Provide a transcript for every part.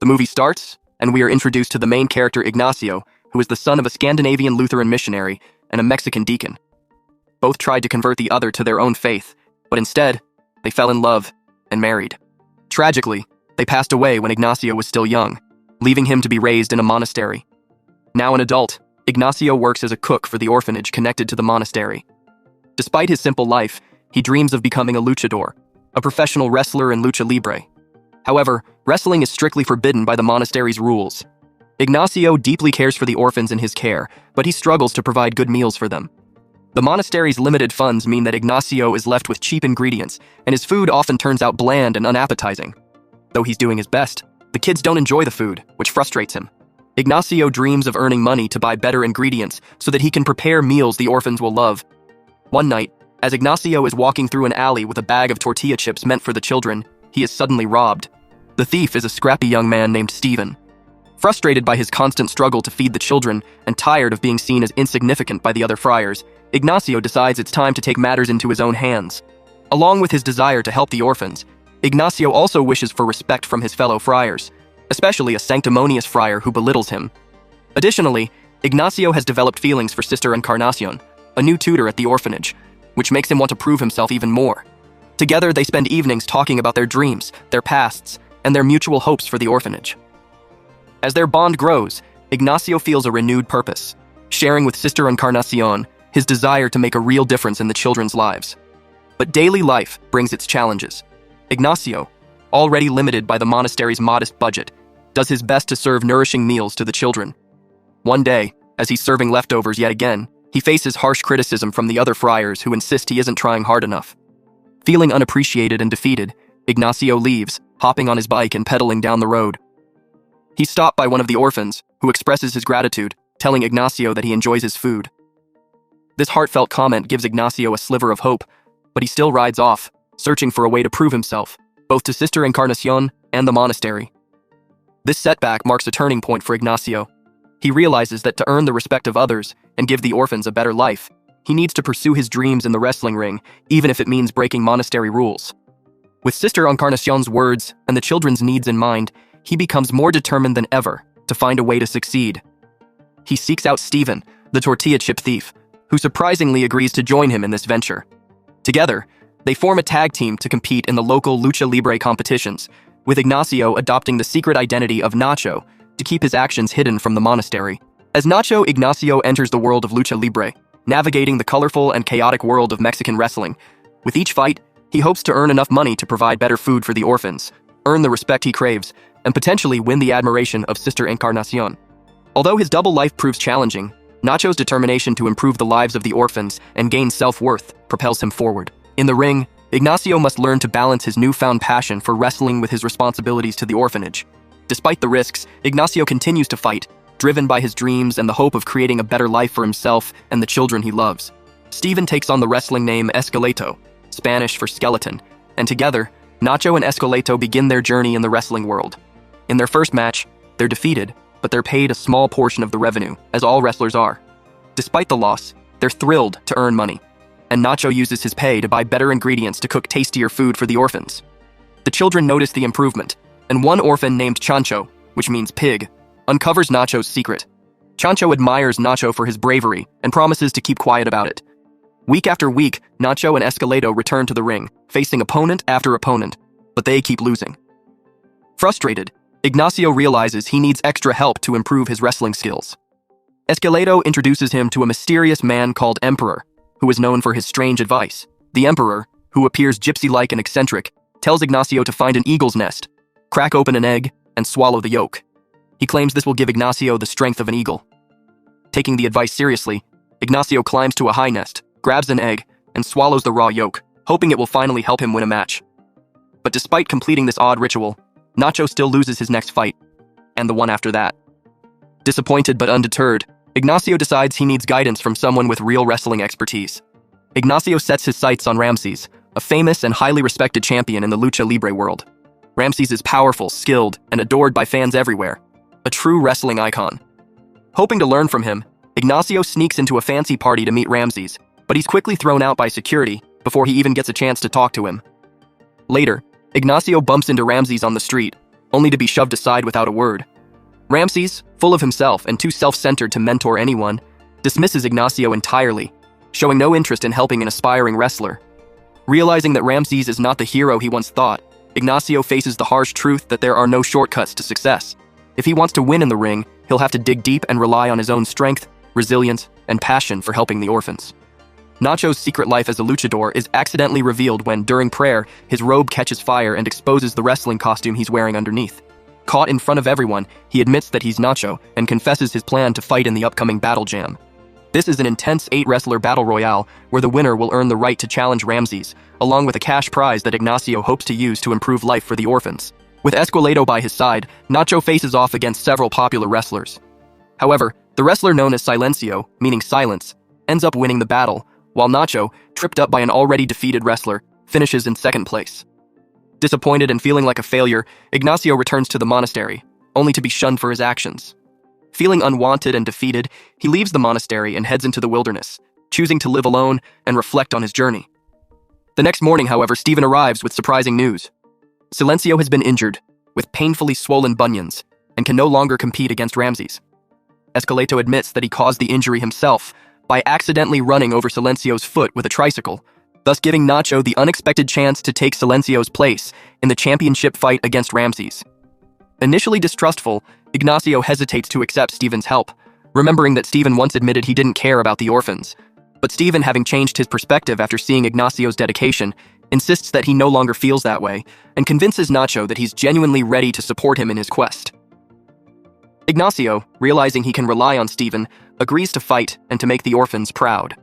The movie starts, and we are introduced to the main character Ignacio, who is the son of a Scandinavian Lutheran missionary and a Mexican deacon. Both tried to convert the other to their own faith, but instead, they fell in love and married. Tragically, they passed away when Ignacio was still young, leaving him to be raised in a monastery. Now an adult, Ignacio works as a cook for the orphanage connected to the monastery. Despite his simple life, he dreams of becoming a luchador, a professional wrestler in lucha libre. However, wrestling is strictly forbidden by the monastery's rules. Ignacio deeply cares for the orphans in his care, but he struggles to provide good meals for them. The monastery's limited funds mean that Ignacio is left with cheap ingredients, and his food often turns out bland and unappetizing. Though he's doing his best, the kids don't enjoy the food, which frustrates him. Ignacio dreams of earning money to buy better ingredients so that he can prepare meals the orphans will love. One night, as Ignacio is walking through an alley with a bag of tortilla chips meant for the children, he is suddenly robbed. The thief is a scrappy young man named Steven. Frustrated by his constant struggle to feed the children and tired of being seen as insignificant by the other friars, Ignacio decides it's time to take matters into his own hands. Along with his desire to help the orphans, Ignacio also wishes for respect from his fellow friars, especially a sanctimonious friar who belittles him. Additionally, Ignacio has developed feelings for Sister Encarnacion, a new tutor at the orphanage, which makes him want to prove himself even more. Together, they spend evenings talking about their dreams, their pasts, and their mutual hopes for the orphanage. As their bond grows, Ignacio feels a renewed purpose, sharing with Sister Encarnacion his desire to make a real difference in the children's lives. But daily life brings its challenges. Ignacio, already limited by the monastery's modest budget, does his best to serve nourishing meals to the children. One day, as he's serving leftovers yet again, he faces harsh criticism from the other friars who insist he isn't trying hard enough. Feeling unappreciated and defeated, Ignacio leaves, hopping on his bike and pedaling down the road. He's stopped by one of the orphans, who expresses his gratitude, telling Ignacio that he enjoys his food. This heartfelt comment gives Ignacio a sliver of hope, but he still rides off, searching for a way to prove himself, both to Sister Encarnacion and the monastery. This setback marks a turning point for Ignacio. He realizes that to earn the respect of others and give the orphans a better life, he needs to pursue his dreams in the wrestling ring, even if it means breaking monastery rules. With Sister Encarnacion's words and the children's needs in mind, he becomes more determined than ever to find a way to succeed. He seeks out Steven, the tortilla chip thief, who surprisingly agrees to join him in this venture. Together, they form a tag team to compete in the local lucha libre competitions, with Ignacio adopting the secret identity of Nacho to keep his actions hidden from the monastery. As Nacho, Ignacio enters the world of lucha libre, navigating the colorful and chaotic world of Mexican wrestling. With each fight, he hopes to earn enough money to provide better food for the orphans, earn the respect he craves, and potentially win the admiration of Sister Encarnacion. Although his double life proves challenging, Nacho's determination to improve the lives of the orphans and gain self-worth propels him forward. In the ring, Ignacio must learn to balance his newfound passion for wrestling with his responsibilities to the orphanage. Despite the risks, Ignacio continues to fight, driven by his dreams and the hope of creating a better life for himself and the children he loves. Steven takes on the wrestling name Esqueleto, Spanish for skeleton, and together, Nacho and Esqueleto begin their journey in the wrestling world. In their first match, they're defeated, but they're paid a small portion of the revenue, as all wrestlers are. Despite the loss, they're thrilled to earn money, and Nacho uses his pay to buy better ingredients to cook tastier food for the orphans. The children notice the improvement, and one orphan named Chancho, which means pig, uncovers Nacho's secret. Chancho admires Nacho for his bravery and promises to keep quiet about it. Week after week, Nacho and Esqueleto return to the ring, facing opponent after opponent, but they keep losing. Frustrated, Ignacio realizes he needs extra help to improve his wrestling skills. Esqueleto introduces him to a mysterious man called Emperor, who is known for his strange advice. The Emperor, who appears gypsy-like and eccentric, tells Ignacio to find an eagle's nest, crack open an egg, and swallow the yolk. He claims this will give Ignacio the strength of an eagle. Taking the advice seriously, Ignacio climbs to a high nest, grabs an egg, and swallows the raw yolk, hoping it will finally help him win a match. But despite completing this odd ritual, Nacho still loses his next fight, and the one after that. Disappointed but undeterred, Ignacio decides he needs guidance from someone with real wrestling expertise. Ignacio sets his sights on Ramses, a famous and highly respected champion in the lucha libre world. Ramses is powerful, skilled, and adored by fans everywhere, a true wrestling icon. Hoping to learn from him, Ignacio sneaks into a fancy party to meet Ramses, but he's quickly thrown out by security before he even gets a chance to talk to him. Later, Ignacio bumps into Ramses on the street, only to be shoved aside without a word. Ramses, full of himself and too self-centered to mentor anyone, dismisses Ignacio entirely, showing no interest in helping an aspiring wrestler. Realizing that Ramses is not the hero he once thought, Ignacio faces the harsh truth that there are no shortcuts to success. If he wants to win in the ring, he'll have to dig deep and rely on his own strength, resilience, and passion for helping the orphans. Nacho's secret life as a luchador is accidentally revealed when, during prayer, his robe catches fire and exposes the wrestling costume he's wearing underneath. Caught in front of everyone, he admits that he's Nacho and confesses his plan to fight in the upcoming Battle Jam. This is an intense 8-wrestler battle royale where the winner will earn the right to challenge Ramses, along with a cash prize that Ignacio hopes to use to improve life for the orphans. With Esqueleto by his side, Nacho faces off against several popular wrestlers. However, the wrestler known as Silencio, meaning silence, ends up winning the battle, while Nacho, tripped up by an already defeated wrestler, finishes in second place. Disappointed and feeling like a failure, Ignacio returns to the monastery, only to be shunned for his actions. Feeling unwanted and defeated, he leaves the monastery and heads into the wilderness, choosing to live alone and reflect on his journey. The next morning, however, Stephen arrives with surprising news. Silencio has been injured, with painfully swollen bunions, and can no longer compete against Ramses. Esqueleto admits that he caused the injury himself by accidentally running over Silencio's foot with a tricycle, thus giving Nacho the unexpected chance to take Silencio's place in the championship fight against Ramses. Initially distrustful, Ignacio hesitates to accept Stephen's help, remembering that Stephen once admitted he didn't care about the orphans. But Stephen, having changed his perspective after seeing Ignacio's dedication, insists that he no longer feels that way, and convinces Nacho that he's genuinely ready to support him in his quest. Ignacio, realizing he can rely on Stephen, agrees to fight and to make the orphans proud.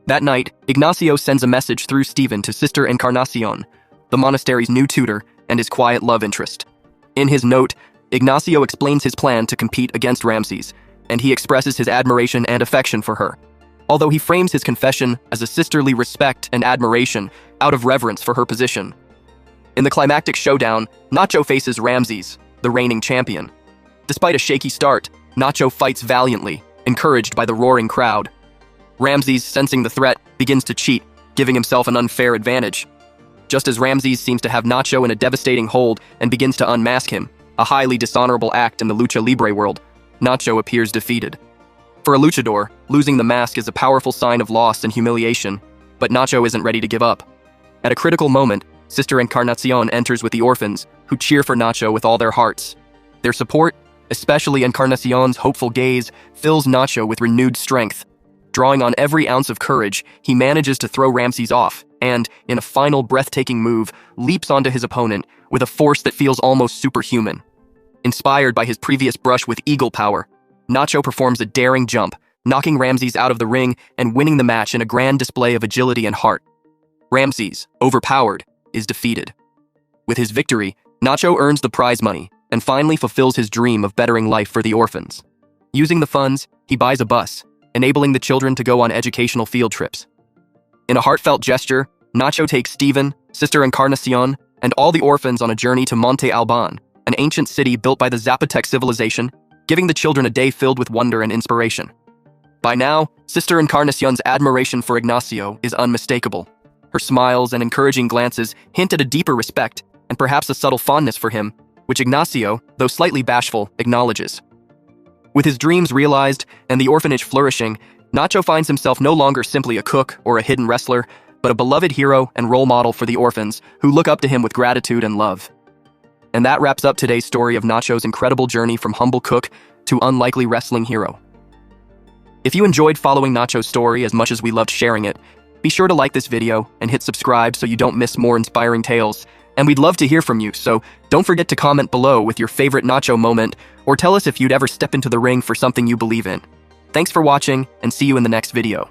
That night, Ignacio sends a message through Stephen to Sister Encarnacion, the monastery's new tutor and his quiet love interest. In his note, Ignacio explains his plan to compete against Ramses, and he expresses his admiration and affection for her, although he frames his confession as a sisterly respect and admiration out of reverence for her position. In the climactic showdown, Nacho faces Ramses, the reigning champion. Despite a shaky start, Nacho fights valiantly, encouraged by the roaring crowd. Ramses, sensing the threat, begins to cheat, giving himself an unfair advantage. Just as Ramses seems to have Nacho in a devastating hold and begins to unmask him, a highly dishonorable act in the lucha libre world, Nacho appears defeated. For a luchador, losing the mask is a powerful sign of loss and humiliation, but Nacho isn't ready to give up. At a critical moment, Sister Encarnacion enters with the orphans, who cheer for Nacho with all their hearts. Their support, especially Encarnacion's hopeful gaze, fills Nacho with renewed strength. Drawing on every ounce of courage, he manages to throw Ramses off and, in a final breathtaking move, leaps onto his opponent with a force that feels almost superhuman. Inspired by his previous brush with eagle power, Nacho performs a daring jump, knocking Ramses out of the ring and winning the match in a grand display of agility and heart. Ramses, overpowered, is defeated. With his victory, Nacho earns the prize money and finally fulfills his dream of bettering life for the orphans. Using the funds, he buys a bus, enabling the children to go on educational field trips. In a heartfelt gesture, Nacho takes Stephen, Sister Encarnacion, and all the orphans on a journey to Monte Alban, an ancient city built by the Zapotec civilization, giving the children a day filled with wonder and inspiration. By now, Sister Encarnacion's admiration for Ignacio is unmistakable. Her smiles and encouraging glances hint at a deeper respect and perhaps a subtle fondness for him, which Ignacio, though slightly bashful, acknowledges. With his dreams realized and the orphanage flourishing, Nacho finds himself no longer simply a cook or a hidden wrestler, but a beloved hero and role model for the orphans who look up to him with gratitude and love. And that wraps up today's story of Nacho's incredible journey from humble cook to unlikely wrestling hero. If you enjoyed following Nacho's story as much as we loved sharing it, be sure to like this video and hit subscribe so you don't miss more inspiring tales. And we'd love to hear from you, so don't forget to comment below with your favorite Nacho moment or tell us if you'd ever step into the ring for something you believe in. Thanks for watching, and see you in the next video.